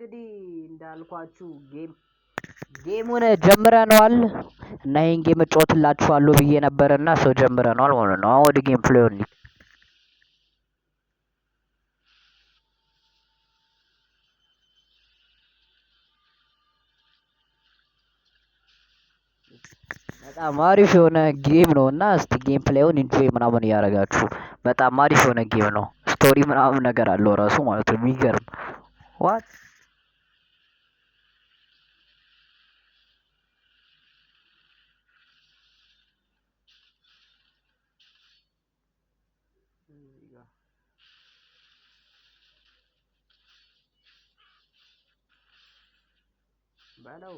እንግዲህ እንዳልኳችሁ ጌሙን ጀምረነዋል እና ይሄን ጌም እጫወትላችኋለሁ ብዬ ነበርና ሰው ጀምረነዋል ማለት ነው። አሁን ወደ ጌም ፕሌይ እንሂድ። በጣም አሪፍ የሆነ ጌም ነው እና እስቲ ጌም ፕሌይውን ኢንጆይ ምናምን እያደረጋችሁ በጣም አሪፍ የሆነ ጌም ነው። ስቶሪ ምናምን ነገር አለው ራሱ ማለት ነው። የሚገርም ዋት በለው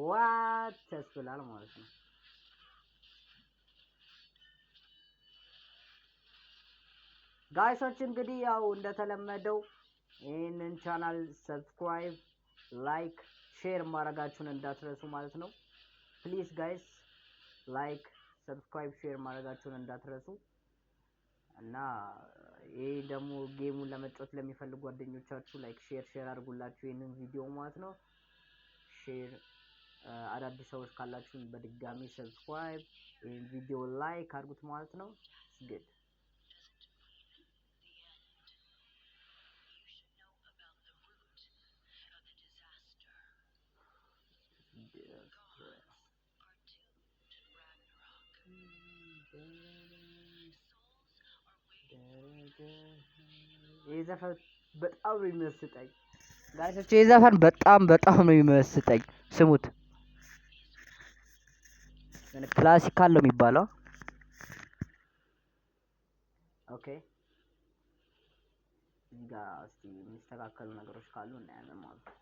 ዋት ያስብላል ማለት ነው። ጋይሶች እንግዲህ ያው እንደተለመደው ይህንን ቻናል ሰብስክራይብ፣ ላይክ፣ ሼር ማድረጋችሁን እንዳትረሱ ማለት ነው። ፕሊዝ ጋይስ ላይክ፣ ሰብስክራይብ፣ ሼር ማድረጋችሁን እንዳትረሱ እና ይሄ ደግሞ ጌሙን ለመጫወት ለሚፈልጉ ጓደኞቻችሁ ላይክ ሼር አድርጉላችሁ ይህንን ቪዲዮ ማለት ነው። ሼር አዳዲስ ሰዎች ካላችሁ በድጋሚ ሰብስክራይብ ይህን ቪዲዮ ላይክ አድርጉት ማለት ነው። ግድ ይህ ዘፈን በጣም ነው የሚመስጠኝ ጋይሶች፣ ይህ ዘፈን በጣም ነው የሚመስጠኝ። ስሙት። ክላሲካል ነው የሚባለው። ኦኬ እዚህ ጋር እስቲ የሚስተካከሉ ነገሮች ካሉ እናያለን ማለት ነው።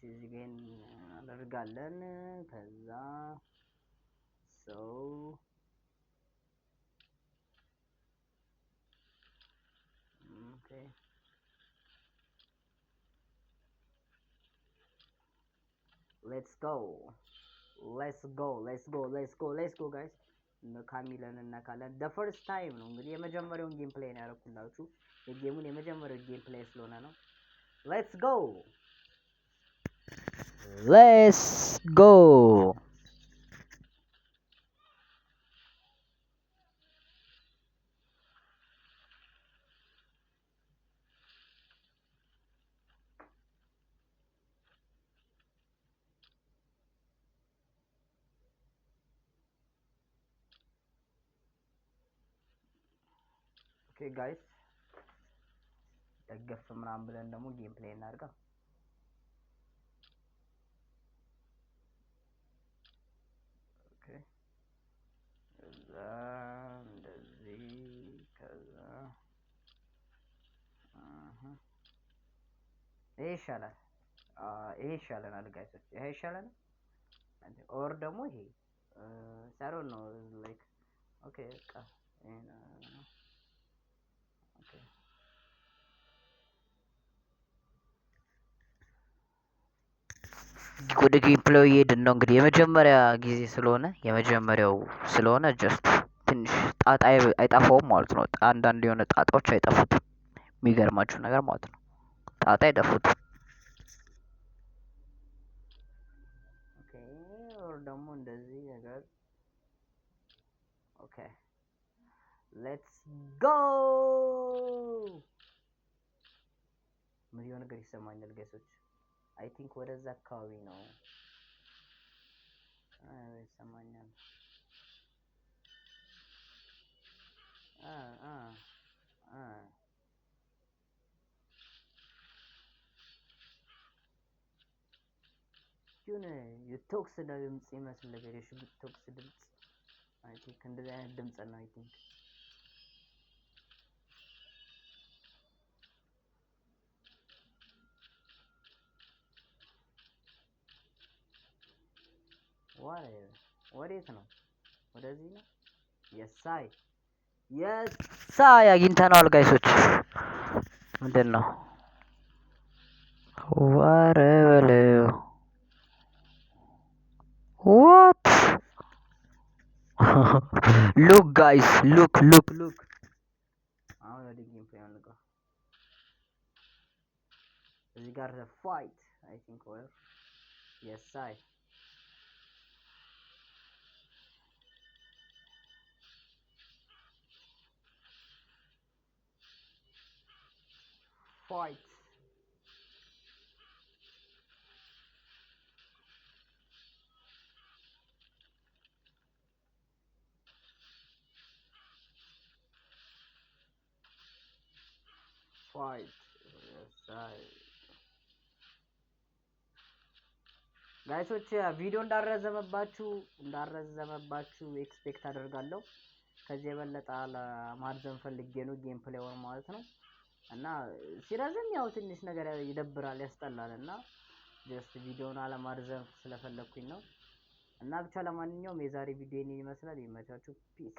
እዚህ ጋር እናደርጋለን። ከዛ ሰው ኦኬ ሌትስ ጎ ጋይስ ካሚለን እናካለን። ደ ፈርስት ታይም ነው እንግዲህ የመጀመሪያውን ጌም ፕሌይ ነው ያደረኩላችሁ። የጌሙን የመጀመሪያው ጌም ፕሌይ ስለሆነ ነው። ሌትስ ጎ ኦኬ ጋይስ ደገፍ ምናምን ብለን ደግሞ ጌም ፕሌይ እናድርጋ። ኦኬ ከዛ እንደዚህ ከዛ ይሄ ይሻላል። ይሄ ይሻለናል ጋይሶች፣ ይሄ ይሻላል። ኦር ደግሞ ይሄ ሳይሮን ነው ላይክ ኦኬ በቃ ኦኬ ወደ ጌም ፕሌይ እየሄድን ነው እንግዲህ የመጀመሪያ ጊዜ ስለሆነ የመጀመሪያው ስለሆነ ጀስት ትንሽ ጣጣ አይጠፋውም ማለት ነው። አንዳንድ የሆነ ጣጣዎች አይጠፉትም። የሚገርማችሁ ነገር ማለት ነው ጣጣ አይጠፉትም። ኦኬ ኦር ደግሞ እንደዚህ ነገር ኦኬ ሌትስ ጎ ምን የሆነ ነገር ይሰማኛል ጋይሶች። አይ ቲንክ ወደዛ አካባቢ ነው ይሰማኛል። የሆነ የቶክስ ድምጽ ይመስል ነገር የሽጉጥ ቶክስ ድምጽ አይ ቲንክ እንደዚህ አይነት ድምጽ ነው። አይ ቲንክ ወዴት ነው? ወደዚህ ነው። የሳይ አግኝተናል ጋይሶች። ምንድን ነው ዋረበለው? what look guys, look. አሁን ወደ ጌም ፕሌይ አንገባ። እዚህ ጋር fight I think or የሳይ fight የሳይ ጋይሶች ቪዲዮ እንዳረዘመባችሁ ኤክስፔክት አደርጋለሁ። ከዚህ የበለጠ ለማርዘም ፈልጌ ነው ጌም ፕሌይውን ማለት ነው። እና ሲረዝም ያው ትንሽ ነገር ይደብራል፣ ያስጠላል። እና ጀስት ቪዲዮውን አለማርዘም ስለፈለኩኝ ነው። እና ብቻ ለማንኛውም የዛሬ ቪዲዮ ይመስላል። ይመቻችሁ። ፒስ